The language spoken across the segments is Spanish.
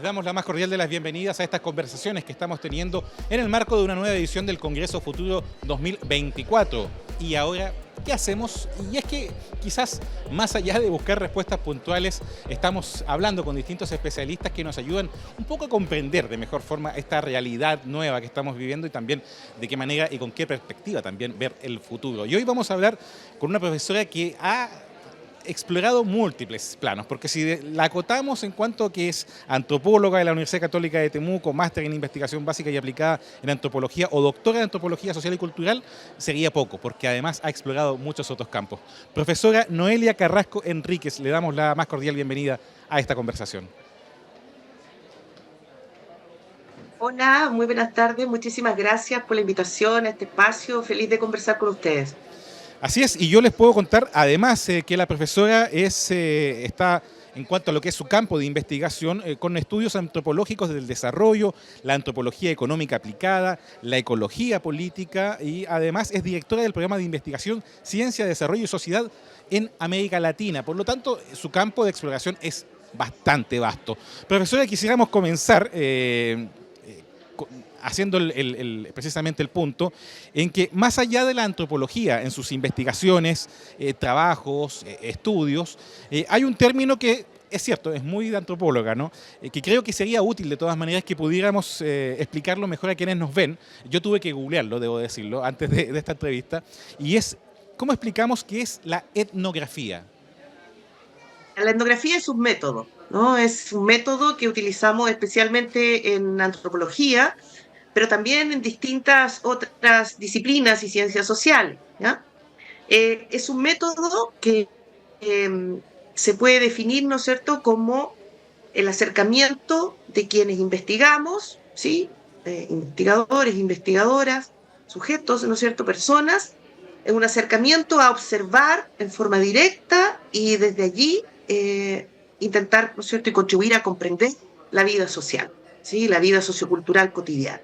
damos la más cordial de las bienvenidas a estas conversaciones que estamos teniendo en el marco de una nueva edición del Congreso Futuro 2024. Y ahora, ¿qué hacemos? Y es que quizás más allá de buscar respuestas puntuales, estamos hablando con distintos especialistas que nos ayudan un poco a comprender de mejor forma esta realidad nueva que estamos viviendo y también de qué manera y con qué perspectiva también ver el futuro. Y hoy vamos a hablar con una profesora que ha explorado múltiples planos, porque si la acotamos en cuanto a que es antropóloga de la Universidad Católica de Temuco, máster en investigación básica y aplicada en antropología o doctora en antropología social y cultural, sería poco, porque además ha explorado muchos otros campos. Profesora Noelia Carrasco Enríquez, le damos la más cordial bienvenida a esta conversación. Hola, muy buenas tardes. Muchísimas gracias por la invitación a este espacio. Feliz de conversar con ustedes. Así es, y yo les puedo contar además que la profesora está en cuanto a lo que es su campo de investigación con estudios antropológicos del desarrollo, la antropología económica aplicada, la ecología política y además es directora del programa de investigación Ciencia, Desarrollo y Sociedad en América Latina. Por lo tanto, su campo de exploración es bastante vasto. Profesora, quisiéramos comenzar haciendo precisamente el punto en que más allá de la antropología, en sus investigaciones, trabajos, estudios, hay un término que es cierto, es muy de antropóloga, ¿no? Que creo que sería útil de todas maneras que pudiéramos explicarlo mejor a quienes nos ven. Yo tuve que googlearlo, debo decirlo, antes de esta entrevista, y es, ¿cómo explicamos qué es la etnografía? La etnografía es un método, ¿no? Es un método que utilizamos especialmente en antropología, pero también en distintas otras disciplinas y ciencias sociales, ¿ya? Es un método que eh, se puede definir, ¿no es cierto?, como el acercamiento de quienes investigamos, ¿sí? Investigadores, investigadoras, sujetos, ¿no es cierto?, personas, es un acercamiento a observar en forma directa y desde allí intentar, ¿no es cierto?, y contribuir a comprender la vida social, ¿sí?, la vida sociocultural cotidiana.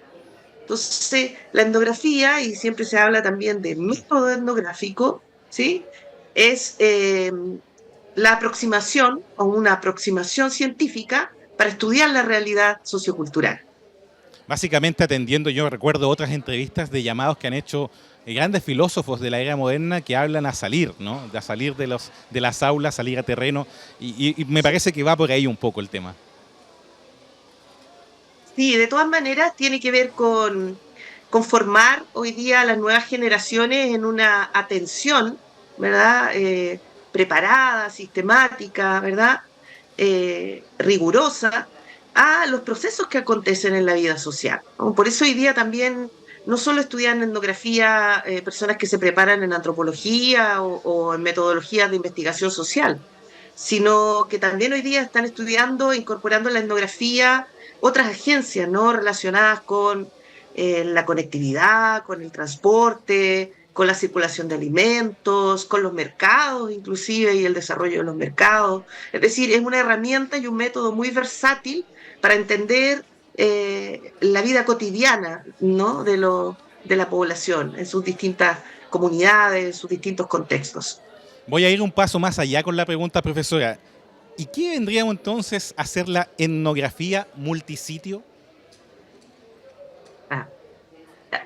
Entonces, la etnografía, y siempre se habla también de método etnográfico, ¿sí?, es la aproximación o una aproximación científica para estudiar la realidad sociocultural. Básicamente atendiendo, yo recuerdo otras entrevistas de llamados que han hecho grandes filósofos de la era moderna que hablan a salir, ¿no? De a salir de las aulas, salir a terreno, y me parece que va por ahí un poco el tema. Sí, de todas maneras tiene que ver con formar hoy día a las nuevas generaciones en una atención, ¿verdad? Preparada, sistemática, ¿verdad? Rigurosa a los procesos que acontecen en la vida social, ¿no? Por eso hoy día también no solo estudian etnografía personas que se preparan en antropología o en metodologías de investigación social, sino que también hoy día están estudiando, incorporando en la etnografía otras agencias, ¿no?, relacionadas con la conectividad, con el transporte, con la circulación de alimentos, con los mercados inclusive y el desarrollo de los mercados. Es decir, es una herramienta y un método muy versátil para entender la vida cotidiana, ¿no?, de la población en sus distintas comunidades, en sus distintos contextos. Voy a ir un paso más allá con la pregunta, profesora. ¿Y qué vendríamos entonces a hacer la etnografía multisitio? Ah,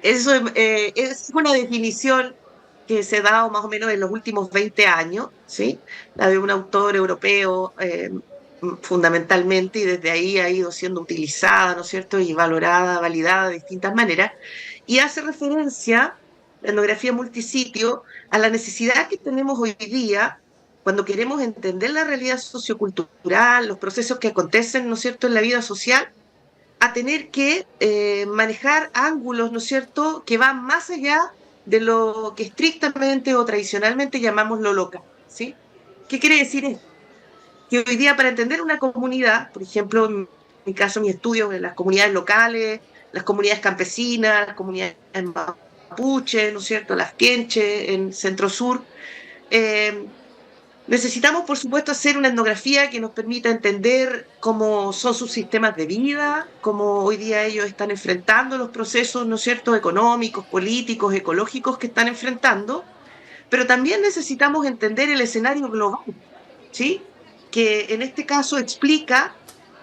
Eso es una definición que se ha dado más o menos en los últimos 20 años, ¿sí? La de un autor europeo fundamentalmente, y desde ahí ha ido siendo utilizada, ¿no es cierto?, y valorada, validada de distintas maneras, y hace referencia, la etnografía multisitio, a la necesidad que tenemos hoy día, cuando queremos entender la realidad sociocultural, los procesos que acontecen, ¿no es cierto?, en la vida social, a tener que manejar ángulos, ¿no es cierto?, que van más allá de lo que estrictamente o tradicionalmente llamamos lo local, ¿sí? ¿Qué quiere decir esto? Que hoy día para entender una comunidad, por ejemplo, en mi caso, mi estudio en las comunidades locales, las comunidades campesinas, las comunidades mapuche, ¿no es cierto?, las quenche en Centro Sur, eh, necesitamos, por supuesto, hacer una etnografía que nos permita entender cómo son sus sistemas de vida, cómo hoy día ellos están enfrentando los procesos, ¿no es cierto?, económicos, políticos, ecológicos que están enfrentando, pero también necesitamos entender el escenario global, ¿sí?, que en este caso explica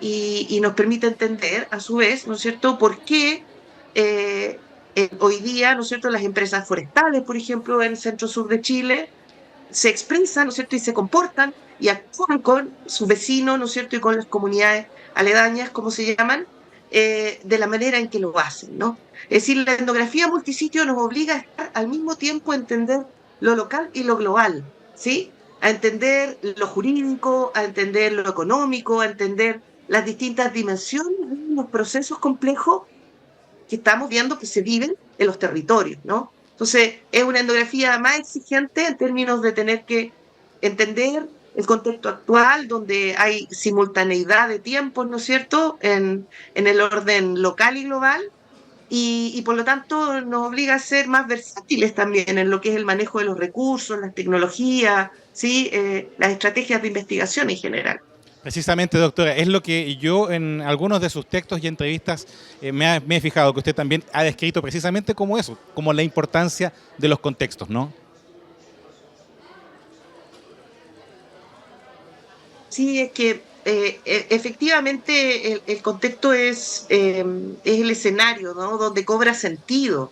y nos permite entender, a su vez, ¿no es cierto?, por qué hoy día, ¿no es cierto?, las empresas forestales, por ejemplo, en el centro-sur de Chile, se expresan, ¿no es cierto?, y se comportan y actúan con sus vecinos, ¿no es cierto?, y con las comunidades aledañas, como se llaman, de la manera en que lo hacen, ¿no? Es decir, la etnografía multisitio nos obliga a estar al mismo tiempo a entender lo local y lo global, ¿sí? A entender lo jurídico, a entender lo económico, a entender las distintas dimensiones de los procesos complejos que estamos viendo que se viven en los territorios, ¿no? Entonces, es una etnografía más exigente en términos de tener que entender el contexto actual, donde hay simultaneidad de tiempos, ¿no es cierto?, en el orden local y global, y por lo tanto nos obliga a ser más versátiles también en lo que es el manejo de los recursos, las tecnologías, ¿sí? Las estrategias de investigación en general. Precisamente, doctora, es lo que yo en algunos de sus textos y entrevistas me he fijado, que usted también ha descrito precisamente como eso, como la importancia de los contextos, ¿no? Sí, es que efectivamente el contexto es el escenario, ¿no?, donde cobra sentido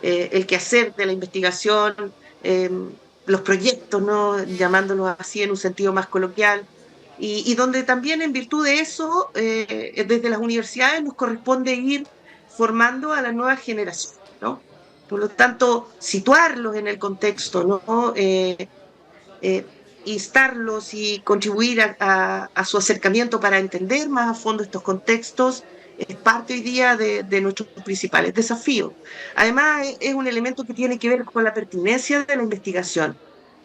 el quehacer de la investigación, los proyectos, ¿no?, llamándolos así en un sentido más coloquial, y donde también en virtud de eso, desde las universidades nos corresponde ir formando a la nueva generación, ¿no? Por lo tanto, situarlos en el contexto, ¿no? Eh, instarlos y contribuir a su acercamiento para entender más a fondo estos contextos es parte hoy día de nuestros principales desafíos. Además, es un elemento que tiene que ver con la pertinencia de la investigación,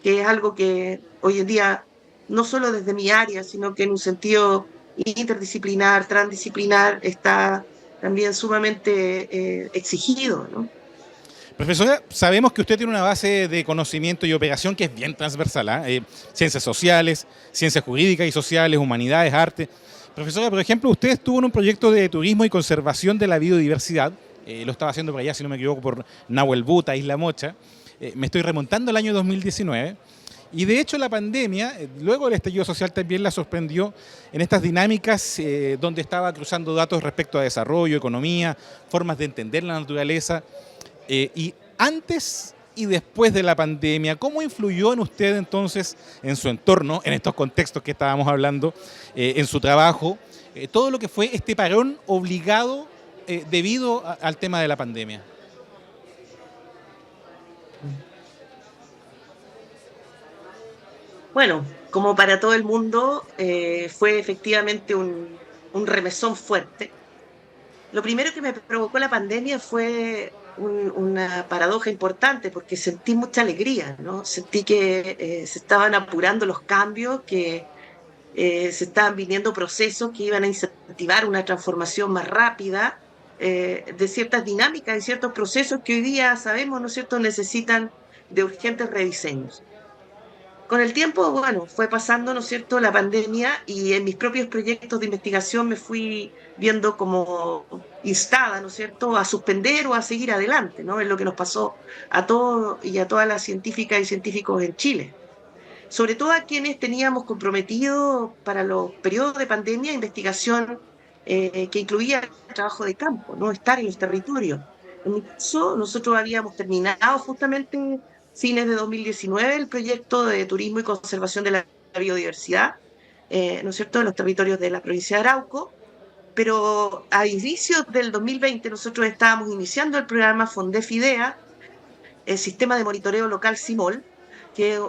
que es algo que hoy en día, no solo desde mi área, sino que en un sentido interdisciplinar, transdisciplinar, está también sumamente exigido, ¿no? Profesora, sabemos que usted tiene una base de conocimiento y operación que es bien transversal, ¿ah? Ciencias sociales, ciencias jurídicas y sociales, humanidades, arte. Profesora, por ejemplo, usted estuvo en un proyecto de turismo y conservación de la biodiversidad, lo estaba haciendo por allá, si no me equivoco, por Nahuel Buta, Isla Mocha. Me estoy remontando al año 2019. Y de hecho la pandemia, luego del estallido social, también la sorprendió en estas dinámicas donde estaba cruzando datos respecto a desarrollo, economía, formas de entender la naturaleza. Y antes y después de la pandemia, ¿cómo influyó en usted entonces, en su entorno, en estos contextos que estábamos hablando, en su trabajo, todo lo que fue este parón obligado debido al tema de la pandemia? Bueno, como para todo el mundo, fue efectivamente un remesón fuerte. Lo primero que me provocó la pandemia fue una paradoja importante, porque sentí mucha alegría, ¿no? Sentí que se estaban apurando los cambios, que se estaban viniendo procesos que iban a incentivar una transformación más rápida de ciertas dinámicas y ciertos procesos que hoy día sabemos, ¿no es cierto?, necesitan de urgentes rediseños. Con el tiempo, bueno, fue pasando, ¿no es cierto?, la pandemia, y en mis propios proyectos de investigación me fui viendo como instada, ¿no es cierto?, a suspender o a seguir adelante, ¿no? Es lo que nos pasó a todos y a todas las científicas y científicos en Chile. Sobre todo a quienes teníamos comprometido para los periodos de pandemia investigación que incluía el trabajo de campo, ¿no?, estar en los territorios. En mi caso, nosotros habíamos terminado justamente fines de 2019 el proyecto de turismo y conservación de la biodiversidad, ¿no es cierto?, en los territorios de la provincia de Arauco, pero a inicios del 2020 nosotros estábamos iniciando el programa FONDEF-IDEA, el sistema de monitoreo local CIMOL, que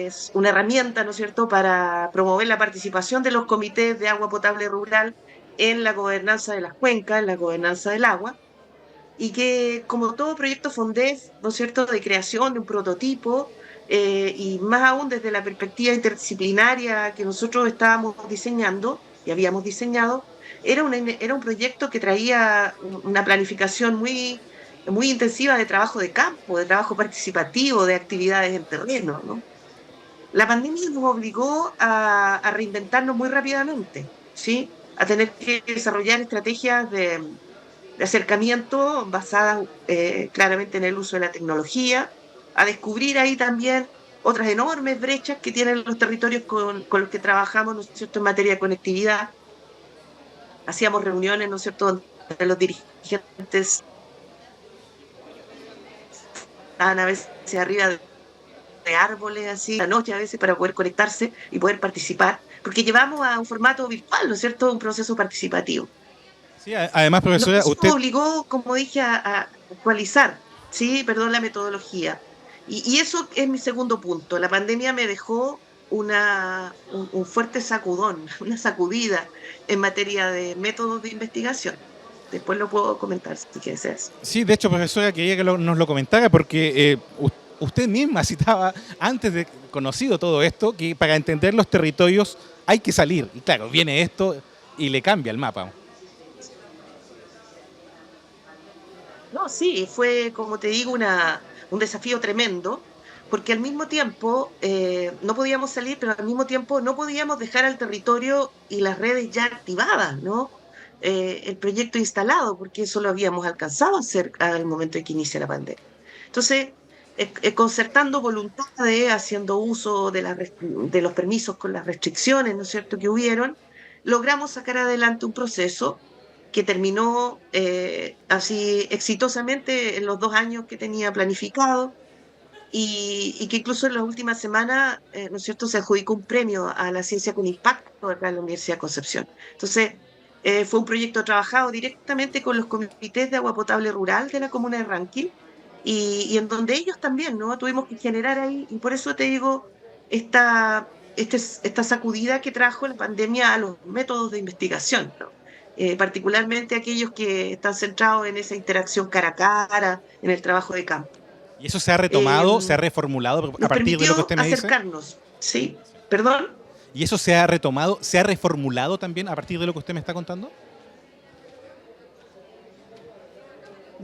es una herramienta, ¿no es cierto?, para promover la participación de los comités de agua potable rural en la gobernanza de las cuencas, en la gobernanza del agua, y que, como todo proyecto FONDEF, ¿no es cierto?, de creación de un prototipo, y más aún desde la perspectiva interdisciplinaria que nosotros estábamos diseñando y habíamos diseñado, era un proyecto que traía una planificación muy intensiva de trabajo de campo, de trabajo participativo, de actividades en terreno, ¿no? La pandemia nos obligó a reinventarnos muy rápidamente, ¿sí? A tener que desarrollar estrategias de acercamiento basadas claramente en el uso de la tecnología, a descubrir ahí también otras enormes brechas que tienen los territorios con los que trabajamos, ¿no es cierto?, en materia de conectividad, hacíamos reuniones, ¿no es cierto?, entre los dirigentes, estaban a veces arriba de árboles, así, la noche a veces, para poder conectarse y poder participar, porque llevamos a un formato virtual, ¿no es cierto?, un proceso participativo. Sí, además, profesora, Eso usted... obligó, como dije, a actualizar, ¿sí? Perdón, la metodología. Y eso es mi segundo punto. La pandemia me dejó un fuerte sacudón, una sacudida en materia de métodos de investigación. Después lo puedo comentar si quieres. Sí, de hecho, profesora, quería que nos lo comentara porque usted misma citaba, antes de conocido todo esto, que para entender los territorios hay que salir. Y claro, viene esto y le cambia el mapa. No, sí, fue, como te digo, un desafío tremendo, porque al mismo tiempo no podíamos salir, pero al mismo tiempo no podíamos dejar al territorio y las redes ya activadas, ¿no? El proyecto instalado, porque eso lo habíamos alcanzado a hacer al momento en que inicia la pandemia. Entonces, concertando voluntades, haciendo uso de los permisos con las restricciones, ¿no es cierto?, que hubieron, logramos sacar adelante un proceso que terminó así exitosamente en los 2 años que tenía planificado y que incluso en las últimas semanas, ¿no es cierto?, se adjudicó un premio a la ciencia con impacto acá en la Universidad de Concepción. Entonces, fue un proyecto trabajado directamente con los comités de agua potable rural de la comuna de Ranquil y en donde ellos también, ¿no?, tuvimos que generar ahí, y por eso te digo, esta sacudida que trajo la pandemia a los métodos de investigación, ¿no? Particularmente aquellos que están centrados en esa interacción cara a cara, en el trabajo de campo. Y eso se ha Eh, retomado, se ha reformulado a Nos partir de lo que permitió usted me dice. acercarnos, ¿sí? ¿Perdón? Y eso se ha retomado, se ha reformulado también a partir de lo que usted me está contando.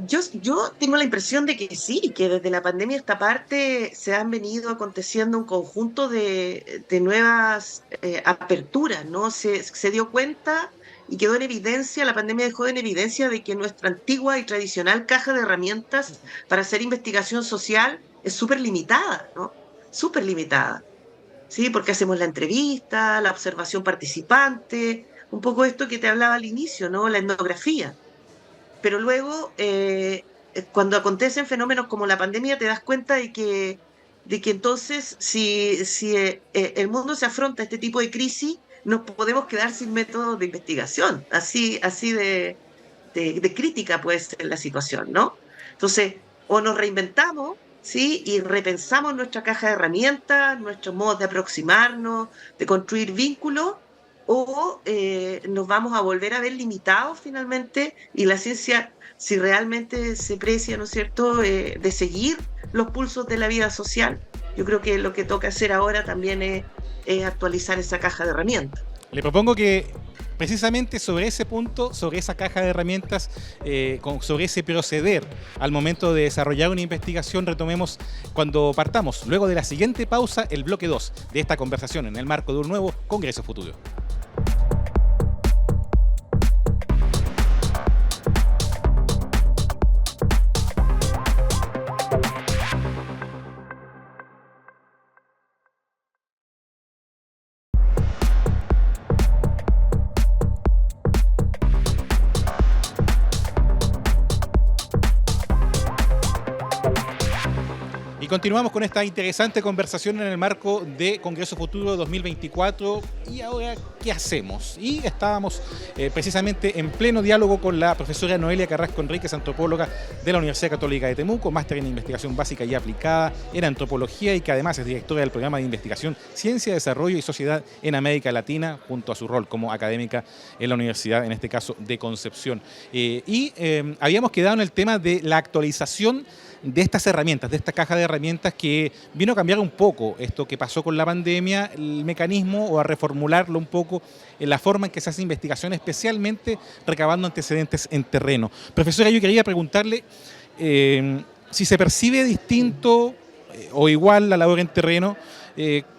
Yo tengo la impresión de que sí, que desde la pandemia a esta parte se han venido aconteciendo un conjunto de nuevas aperturas, ¿no? Se dio cuenta y quedó en evidencia, la pandemia dejó en evidencia de que nuestra antigua y tradicional caja de herramientas para hacer investigación social es súper limitada, ¿no? Súper limitada, ¿sí? Porque hacemos la entrevista, la observación participante, un poco esto que te hablaba al inicio, ¿no? La etnografía. Pero luego, cuando acontecen fenómenos como la pandemia, te das cuenta de que entonces, si el mundo se afronta a este tipo de crisis, nos podemos quedar sin métodos de investigación. Así de crítica puede ser la situación, ¿no? Entonces, o nos reinventamos, ¿sí? Y repensamos nuestra caja de herramientas, nuestros modos de aproximarnos, de construir vínculos, o nos vamos a volver a ver limitados finalmente y la ciencia, si realmente se precia, ¿no es cierto?, de seguir los pulsos de la vida social, yo creo que lo que toca hacer ahora también es actualizar esa caja de herramientas. Le propongo que precisamente sobre ese punto, sobre esa caja de herramientas, sobre ese proceder al momento de desarrollar una investigación, retomemos cuando partamos, luego de la siguiente pausa, el bloque 2 de esta conversación en el marco de un nuevo Congreso Futuro. Y continuamos con esta interesante conversación en el marco de Congreso Futuro 2024. Y ahora, ¿qué hacemos? Y estábamos precisamente en pleno diálogo con la profesora Noelia Carrasco Enríquez, antropóloga de la Universidad Católica de Temuco, máster en investigación básica y aplicada en antropología y que además es directora del programa de investigación Ciencia, Desarrollo y Sociedad en América Latina, junto a su rol como académica en la Universidad, en este caso, de Concepción. Habíamos quedado en el tema de la actualización de estas herramientas, de esta caja de herramientas que vino a cambiar un poco esto que pasó con la pandemia, el mecanismo, o a reformularlo un poco en la forma en que se hace investigación, especialmente recabando antecedentes en terreno. Profesora, yo quería preguntarle si se percibe distinto o igual la labor en terreno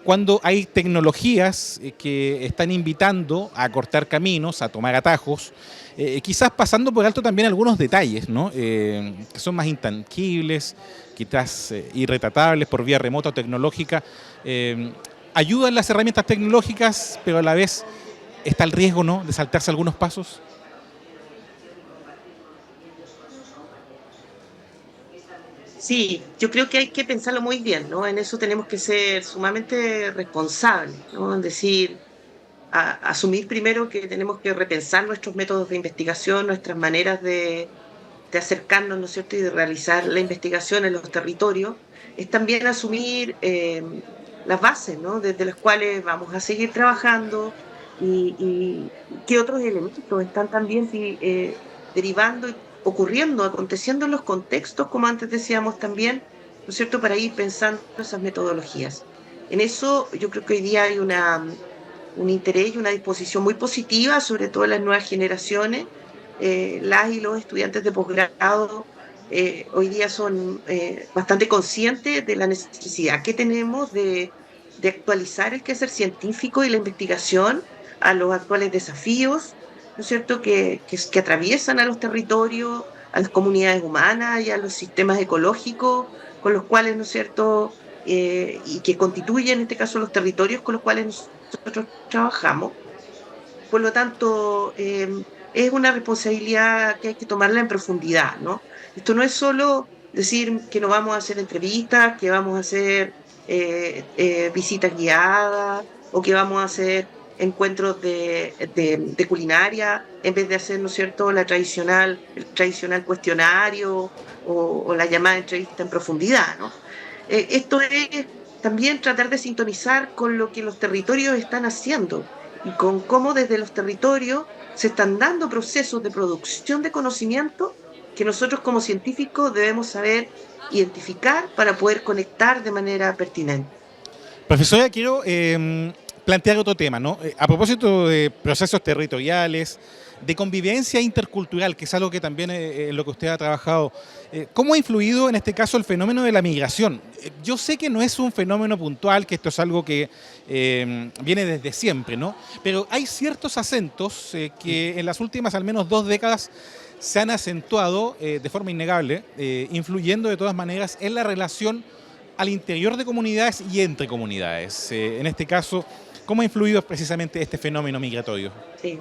cuando hay tecnologías que están invitando a cortar caminos, a tomar atajos, quizás pasando por alto también algunos detalles, ¿no? Que son más intangibles, quizás irretratables por vía remota o tecnológica. Ayudan las herramientas tecnológicas, pero a la vez está el riesgo, ¿no?, de saltarse algunos pasos. Sí, yo creo que hay que pensarlo muy bien, ¿no? En eso tenemos que ser sumamente responsables, ¿no? Es decir, asumir primero que tenemos que repensar nuestros métodos de investigación, nuestras maneras de acercarnos, ¿no es cierto?, y de realizar la investigación en los territorios, es también asumir las bases, ¿no?, desde las cuales vamos a seguir trabajando y qué otros elementos están también derivando y ocurriendo, aconteciendo en los contextos, como antes decíamos también, ¿no es cierto?, para ir pensando esas metodologías. En eso yo creo que hoy día hay un interés y una disposición muy positiva, sobre todo en las nuevas generaciones. Las y los estudiantes de posgrado hoy día son bastante conscientes de la necesidad que tenemos de actualizar el quehacer científico y la investigación a los actuales desafíos, ¿no es cierto?, que atraviesan a los territorios, a las comunidades humanas y a los sistemas ecológicos con los cuales, ¿no es cierto?, y que constituyen en este caso los territorios con los cuales nosotros trabajamos. Por lo tanto, es una responsabilidad que hay que tomarla en profundidad, ¿no? Esto no es solo decir que no vamos a hacer entrevistas, que vamos a hacer visitas guiadas o que vamos a hacer encuentros de culinaria en vez de hacer, ¿no es cierto?, el tradicional cuestionario o la llamada entrevista en profundidad, ¿no? Esto es también tratar de sintonizar con lo que los territorios están haciendo y con cómo desde los territorios se están dando procesos de producción de conocimiento que nosotros como científicos debemos saber identificar para poder conectar de manera pertinente. Profesora, quiero plantear otro tema, ¿no? A propósito de procesos territoriales, de convivencia intercultural, que es algo que también en lo que usted ha trabajado, ¿cómo ha influido en este caso el fenómeno de la migración? Yo sé que no es un fenómeno puntual, que esto es algo que viene desde siempre, ¿no? Pero hay ciertos acentos que en las últimas al menos 2 décadas se han acentuado de forma innegable, influyendo de todas maneras en la relación al interior de comunidades y entre comunidades. En este caso, ¿cómo ha influido precisamente este fenómeno migratorio? Sí.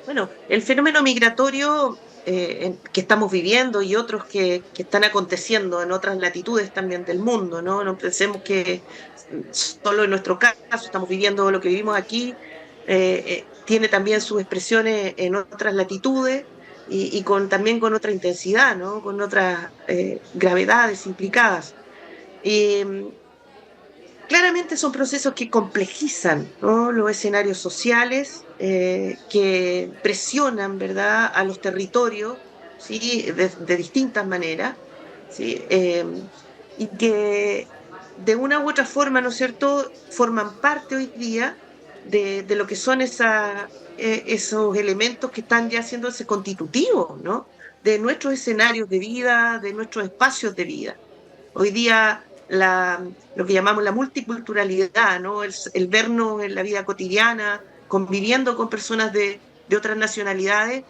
Bueno, el fenómeno migratorio que estamos viviendo y otros que están aconteciendo en otras latitudes también del mundo, ¿no? No pensemos que solo en nuestro caso estamos viviendo lo que vivimos aquí, tiene también sus expresiones en otras latitudes y también con otra intensidad, ¿no? Con otras gravedades implicadas. Y, claramente son procesos que complejizan, ¿no?, los escenarios sociales, que presionan, ¿verdad?, a los territorios, ¿sí?, de distintas maneras, ¿sí? Y que de una u otra forma, ¿no es cierto?, forman parte hoy día de lo que son esos elementos que están ya haciéndose constitutivos, ¿no?, de nuestros escenarios de vida, de nuestros espacios de vida. Hoy día lo que llamamos la multiculturalidad, ¿no? El vernos en la vida cotidiana, conviviendo con personas de otras nacionalidades,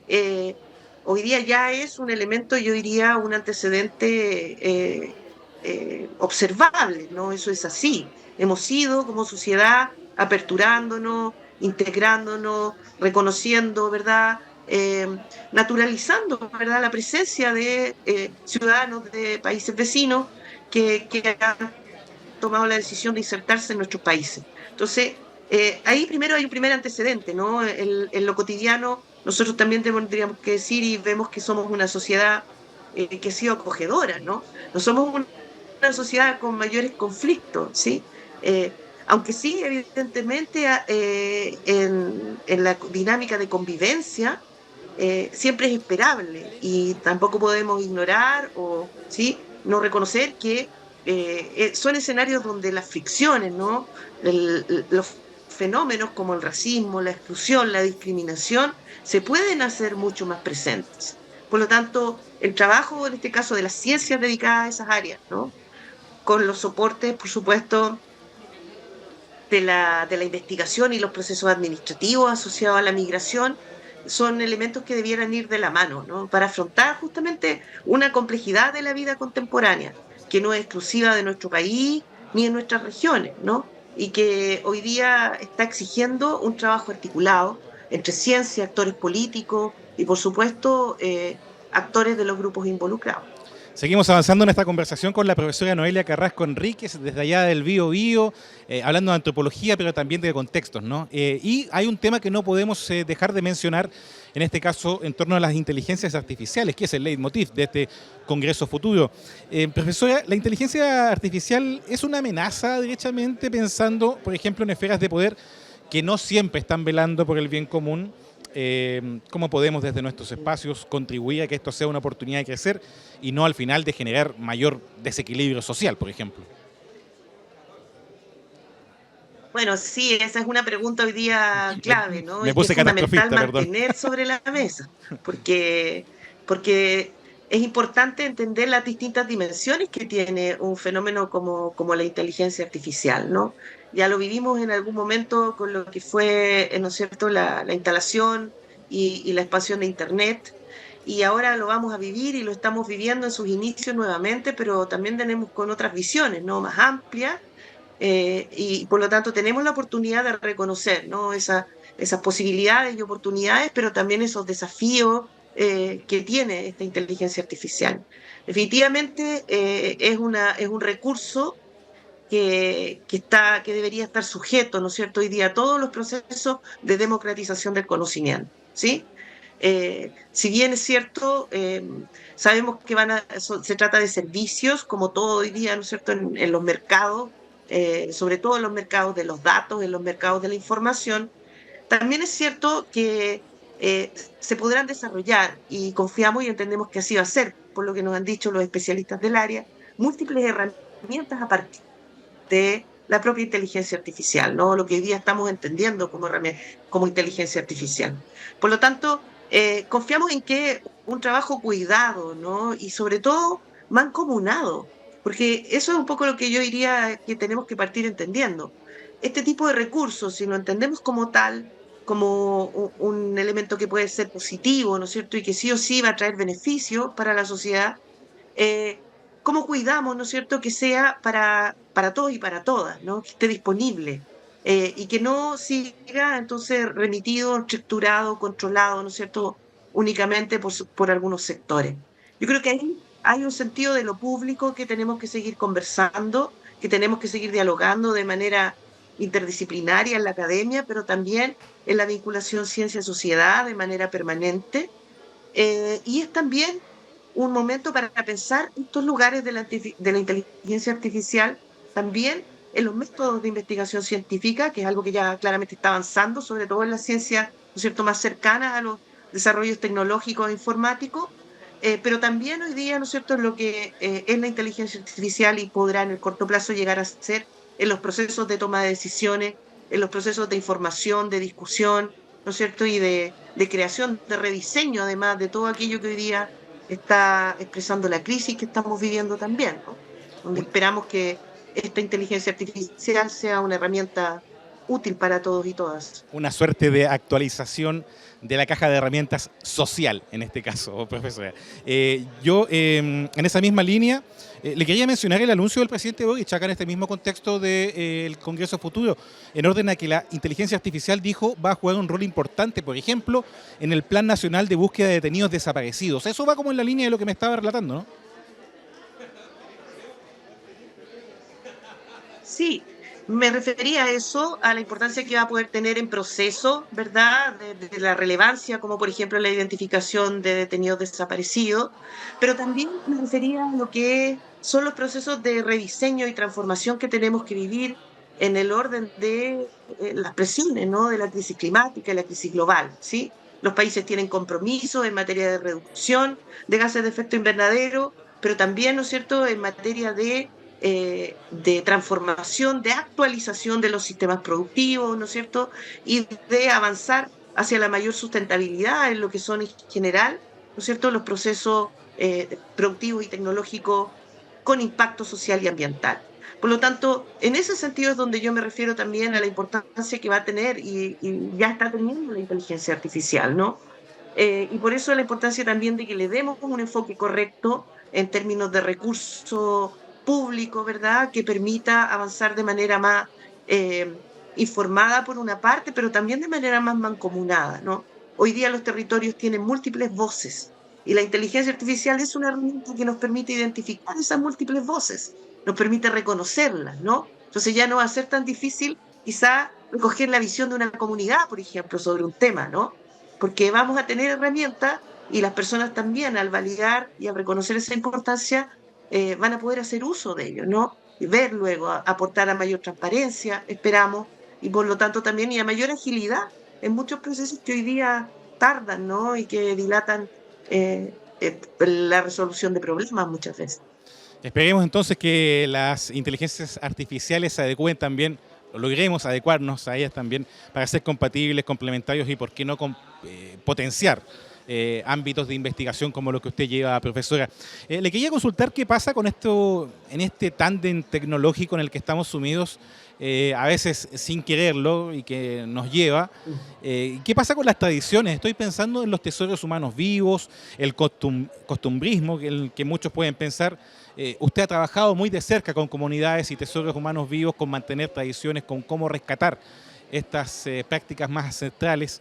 eh, hoy día ya es un elemento, yo diría, un antecedente observable, ¿no? Eso es así. Hemos ido como sociedad aperturándonos, integrándonos, reconociendo, ¿verdad? Eh, Naturalizando, ¿verdad?, la presencia de ciudadanos de países vecinos que han tomado la decisión de insertarse en nuestros países. Entonces, ahí primero hay un primer antecedente, ¿no? En lo cotidiano, nosotros también tendríamos que decir y vemos que somos una sociedad que ha sido acogedora, ¿no? No somos una sociedad con mayores conflictos, ¿sí? Aunque sí, evidentemente, en la dinámica de convivencia, siempre es esperable y tampoco podemos ignorar o ¿sí?, no reconocer que son escenarios donde las fricciones, ¿no?, los fenómenos como el racismo, la exclusión, la discriminación, se pueden hacer mucho más presentes. Por lo tanto, el trabajo, en este caso, de las ciencias dedicadas a esas áreas, ¿no?, con los soportes, por supuesto, de la investigación y los procesos administrativos asociados a la migración, son elementos que debieran ir de la mano, ¿no?, para afrontar justamente una complejidad de la vida contemporánea, que no es exclusiva de nuestro país ni de nuestras regiones, ¿no? y que hoy día está exigiendo un trabajo articulado entre ciencia, actores políticos y, por supuesto, actores de los grupos involucrados. Seguimos avanzando en esta conversación con la profesora Noelia Carrasco Enríquez, desde allá del Bío Bío, hablando de antropología, pero también de contextos, ¿no? Y hay un tema que no podemos dejar de mencionar, en este caso, en torno a las inteligencias artificiales, que es el leitmotiv de este Congreso Futuro. Profesora, ¿la inteligencia artificial es una amenaza, derechamente, pensando, por ejemplo, en esferas de poder que no siempre están velando por el bien común? Cómo podemos desde nuestros espacios contribuir a que esto sea una oportunidad de crecer y no al final de generar mayor desequilibrio social, por ejemplo. Bueno, sí, esa es una pregunta hoy día Me, clave, ¿no? me Y que puse es fundamental catastrofista, perdón. mantener sobre la mesa, porque, porque es importante entender las distintas dimensiones que tiene un fenómeno como la inteligencia artificial, ¿no? Ya lo vivimos en algún momento con lo que fue, ¿no es cierto?, la instalación y la expansión de Internet, y ahora lo vamos a vivir y lo estamos viviendo en sus inicios nuevamente, pero también tenemos con otras visiones, ¿no?, más amplias, y por lo tanto tenemos la oportunidad de reconocer, ¿no?, esas posibilidades y oportunidades, pero también esos desafíos que tiene esta inteligencia artificial. Definitivamente es un recurso que debería estar sujeto, ¿no es cierto?, hoy día a todos los procesos de democratización del conocimiento, ¿sí? Si bien es cierto, sabemos que se trata de servicios, como todo hoy día, ¿no es cierto?, en los mercados, sobre todo en los mercados de los datos, en los mercados de la información, también es cierto que se podrán desarrollar y confiamos y entendemos que así va a ser, por lo que nos han dicho los especialistas del área, múltiples herramientas a partir de la propia inteligencia artificial, ¿no? Lo que hoy día estamos entendiendo como inteligencia artificial. Por lo tanto, confiamos en que un trabajo cuidado, ¿no? Y sobre todo mancomunado, porque eso es un poco lo que yo diría que tenemos que partir entendiendo. Este tipo de recursos, si lo entendemos como tal, como un elemento que puede ser positivo, ¿no es cierto? Y que sí o sí va a traer beneficio para la sociedad, eh, cómo cuidamos, ¿no es cierto?, que sea para todos y para todas, ¿no?, que esté disponible y que no siga entonces remitido, estructurado, controlado, ¿no es cierto?, únicamente por algunos sectores. Yo creo que ahí hay un sentido de lo público que tenemos que seguir conversando, que tenemos que seguir dialogando de manera interdisciplinaria en la academia, pero también en la vinculación ciencia-sociedad de manera permanente. Y es también un momento para pensar estos lugares de la inteligencia artificial también en los métodos de investigación científica, que es algo que ya claramente está avanzando, sobre todo en la ciencia, ¿no es cierto?, más cercanas a los desarrollos tecnológicos e informáticos, pero también hoy día, ¿no es cierto?, en lo que es la inteligencia artificial y podrá en el corto plazo llegar a ser en los procesos de toma de decisiones, en los procesos de información, de discusión, ¿no es cierto?, y de creación, de rediseño, además de todo aquello que hoy día está expresando la crisis que estamos viviendo también, ¿no? Donde Un- esperamos que esta inteligencia artificial sea una herramienta útil para todos y todas. una suerte de actualización de la caja de herramientas social, en este caso, profesora. En esa misma línea, le quería mencionar el anuncio del presidente Boric acá en este mismo contexto del Congreso Futuro, en orden a que la inteligencia artificial, dijo, va a jugar un rol importante, por ejemplo, en el Plan Nacional de Búsqueda de Detenidos Desaparecidos. Eso va como en la línea de lo que me estaba relatando, ¿no? Sí, me refería a eso, a la importancia que va a poder tener en proceso, ¿verdad? De la relevancia, como por ejemplo la identificación de detenidos desaparecidos, pero también me refería a lo que son los procesos de rediseño y transformación que tenemos que vivir en el orden de las presiones, ¿no?, de la crisis climática y la crisis global, ¿sí? Los países tienen compromisos en materia de reducción de gases de efecto invernadero, pero también, ¿no es cierto?, en materia de transformación, de actualización de los sistemas productivos, ¿no es cierto? Y de avanzar hacia la mayor sustentabilidad en lo que son en general, ¿no es cierto?, los procesos productivos y tecnológicos con impacto social y ambiental. Por lo tanto, en ese sentido es donde yo me refiero también a la importancia que va a tener y ya está teniendo la inteligencia artificial, ¿no? Y por eso la importancia también de que le demos un enfoque correcto en términos de recursos público, ¿verdad?, que permita avanzar de manera más eh, informada por una parte, pero también de manera más mancomunada, ¿no? Hoy día los territorios tienen múltiples voces y la inteligencia artificial es una herramienta que nos permite identificar esas múltiples voces, nos permite reconocerlas, ¿no? Entonces ya no va a ser tan difícil quizá recoger la visión de una comunidad, por ejemplo, sobre un tema, ¿no? Porque vamos a tener herramientas y las personas también al validar y al reconocer esa importancia van a poder hacer uso de ello, ¿no? Y ver luego, aportar a mayor transparencia, esperamos, y por lo tanto también y a mayor agilidad en muchos procesos que hoy día tardan, ¿no? Y que dilatan la resolución de problemas muchas veces. Esperemos entonces que las inteligencias artificiales se adecúen también, o logremos adecuarnos a ellas también para ser compatibles, complementarios y por qué no potenciar ámbitos de investigación como lo que usted lleva, profesora. Le quería consultar qué pasa con esto, en este tándem tecnológico en el que estamos sumidos, a veces sin quererlo y que nos lleva. ¿Qué pasa con las tradiciones? Estoy pensando en los tesoros humanos vivos, el costumbrismo, que muchos pueden pensar. Usted ha trabajado muy de cerca con comunidades y tesoros humanos vivos, con mantener tradiciones, con cómo rescatar estas prácticas más ancestrales.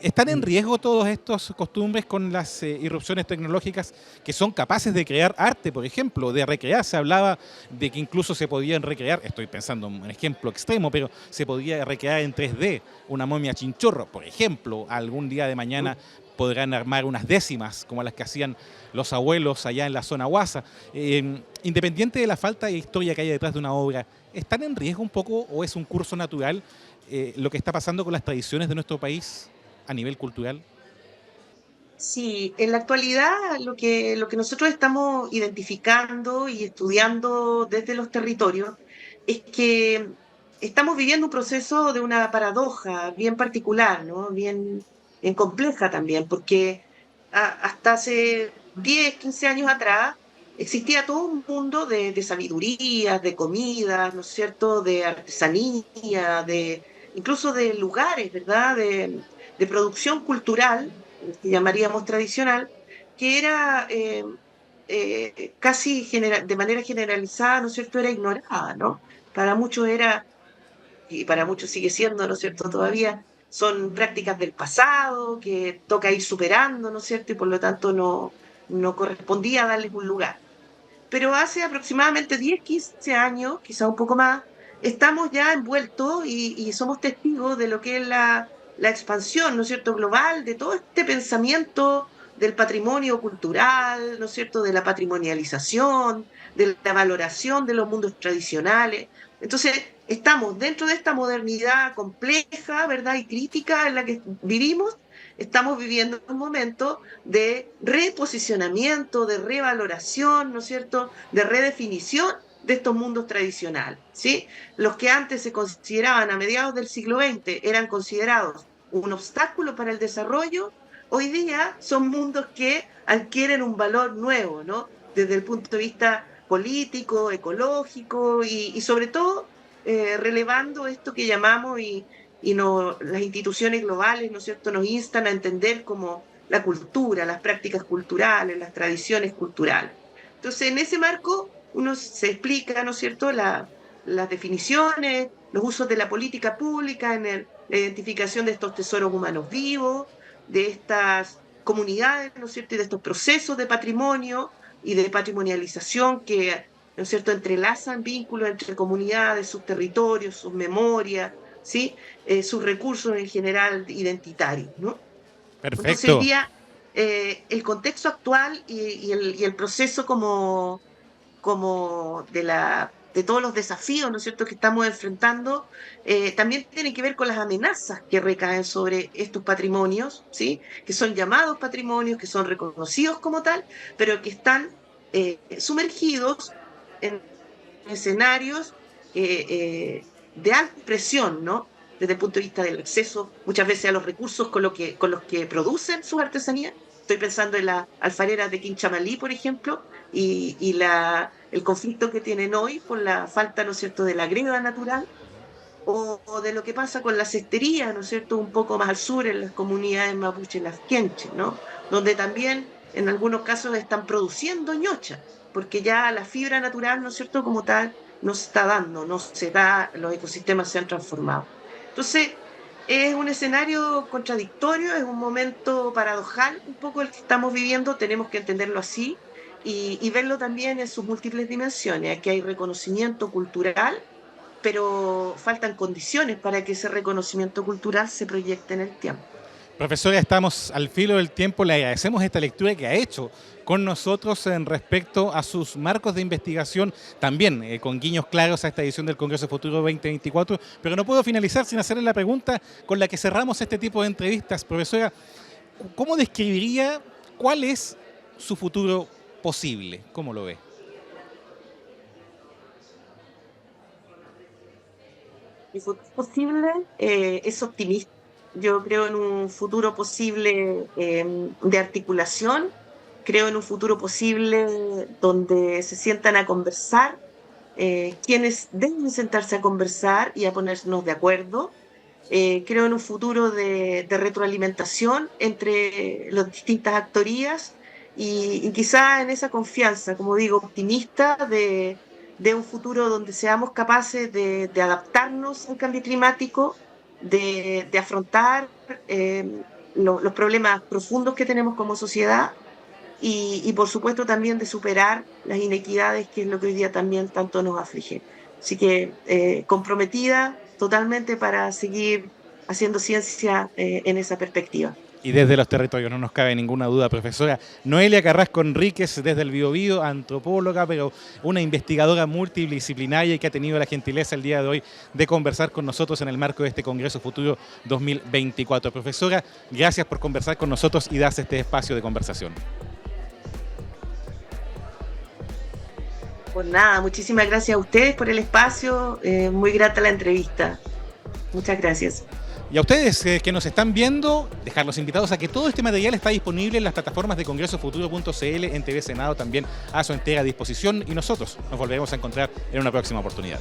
¿Están en riesgo todas estas costumbres con las irrupciones tecnológicas que son capaces de crear arte, por ejemplo, de recrear? Se hablaba de que incluso se podían recrear, estoy pensando en un ejemplo extremo, pero se podía recrear en 3D una momia chinchorro, por ejemplo. Algún día de mañana podrán armar unas décimas como las que hacían los abuelos allá en la zona Huasa. Independiente de la falta de historia que hay detrás de una obra, ¿están en riesgo un poco o es un curso natural lo que está pasando con las tradiciones de nuestro país a nivel cultural? Sí, en la actualidad lo que nosotros estamos identificando y estudiando desde los territorios es que estamos viviendo un proceso de una paradoja bien particular, ¿no? Bien compleja también, porque hasta hace 10, 15 años atrás existía todo un mundo de sabidurías, de comidas, ¿no es cierto?, de artesanía, incluso de lugares, ¿verdad?, de producción cultural que llamaríamos tradicional, que era casi de manera generalizada, ¿no es cierto?, era ignorada, ¿no? Para muchos era, y para muchos sigue siendo, ¿no es cierto?, todavía son prácticas del pasado que toca ir superando, ¿no es cierto?, y por lo tanto no correspondía darles un lugar. Pero hace aproximadamente 10, 15 años, quizá un poco más, estamos ya envueltos y somos testigos de lo que es la expansión, ¿no es cierto?, global de todo este pensamiento del patrimonio cultural, ¿no es cierto?, de la patrimonialización, de la valoración de los mundos tradicionales. Entonces, estamos dentro de esta modernidad compleja, ¿verdad?, y crítica en la que vivimos, estamos viviendo un momento de reposicionamiento, de revaloración, ¿no es cierto?, de redefinición de estos mundos tradicionales, ¿sí? Los que antes se consideraban a mediados del siglo XX eran considerados un obstáculo para el desarrollo, hoy día son mundos que adquieren un valor nuevo, ¿no? Desde el punto de vista político, ecológico y sobre todo relevando esto que llamamos y no, las instituciones globales, ¿no es cierto?, nos instan a entender como la cultura, las prácticas culturales, las tradiciones culturales. Entonces, en ese marco, uno se explica, ¿no es cierto?, las definiciones, los usos de la política pública la identificación de estos tesoros humanos vivos, de estas comunidades, ¿no es cierto?, y de estos procesos de patrimonio y de patrimonialización que, ¿no es cierto?, entrelazan vínculos entre comunidades, sus territorios, sus memorias, ¿sí?, sus recursos en general identitarios, ¿no? Entonces hoy Perfecto. día el contexto actual y el proceso como de todos los desafíos, ¿no es cierto?, que estamos enfrentando, también tiene que ver con las amenazas que recaen sobre estos patrimonios, ¿sí?, que son llamados patrimonios, que son reconocidos como tal, pero que están sumergidos en escenarios de alta presión, ¿no? Desde el punto de vista del acceso muchas veces a los recursos con los que producen sus artesanías. Estoy pensando en las alfareras de Quinchamalí, por ejemplo, el conflicto que tienen hoy por la falta, ¿no es cierto?, de la greda natural, o de lo que pasa con la cestería, ¿no es cierto?, un poco más al sur en las comunidades mapuche, las quenches, ¿no?, donde también en algunos casos están produciendo ñocha, porque ya la fibra natural, ¿no es cierto?, como tal, no se está dando, no se da, los ecosistemas se han transformado. Entonces, es un escenario contradictorio, es un momento paradojal un poco el que estamos viviendo, tenemos que entenderlo así y verlo también en sus múltiples dimensiones. Aquí hay reconocimiento cultural, pero faltan condiciones para que ese reconocimiento cultural se proyecte en el tiempo. Profesora, estamos al filo del tiempo. Le agradecemos esta lectura que ha hecho con nosotros en respecto a sus marcos de investigación, también con guiños claros a esta edición del Congreso Futuro 2024. Pero no puedo finalizar sin hacerle la pregunta con la que cerramos este tipo de entrevistas. Profesora, ¿cómo describiría cuál es su futuro posible? ¿Cómo lo ve? Mi futuro posible es optimista. Yo creo en un futuro posible de articulación, creo en un futuro posible donde se sientan a conversar, quienes deben sentarse a conversar y a ponernos de acuerdo. Creo en un futuro de retroalimentación entre las distintas actorías y quizá en esa confianza, como digo, optimista de un futuro donde seamos capaces de adaptarnos al cambio climático, de afrontar los problemas profundos que tenemos como sociedad y por supuesto también de superar las inequidades, que es lo que hoy día también tanto nos aflige. Así que comprometida totalmente para seguir haciendo ciencia en esa perspectiva. Y desde los territorios, no nos cabe ninguna duda, profesora. Noelia Carrasco Enríquez, desde el Biobío, antropóloga, pero una investigadora multidisciplinaria y que ha tenido la gentileza el día de hoy de conversar con nosotros en el marco de este Congreso Futuro 2024. Profesora, gracias por conversar con nosotros y darse este espacio de conversación. Pues nada, muchísimas gracias a ustedes por el espacio, muy grata la entrevista. Muchas gracias. Y a ustedes que nos están viendo, dejarlos invitados a que todo este material está disponible en las plataformas de congresofuturo.cl, en TV Senado también a su entera disposición y nosotros nos volveremos a encontrar en una próxima oportunidad.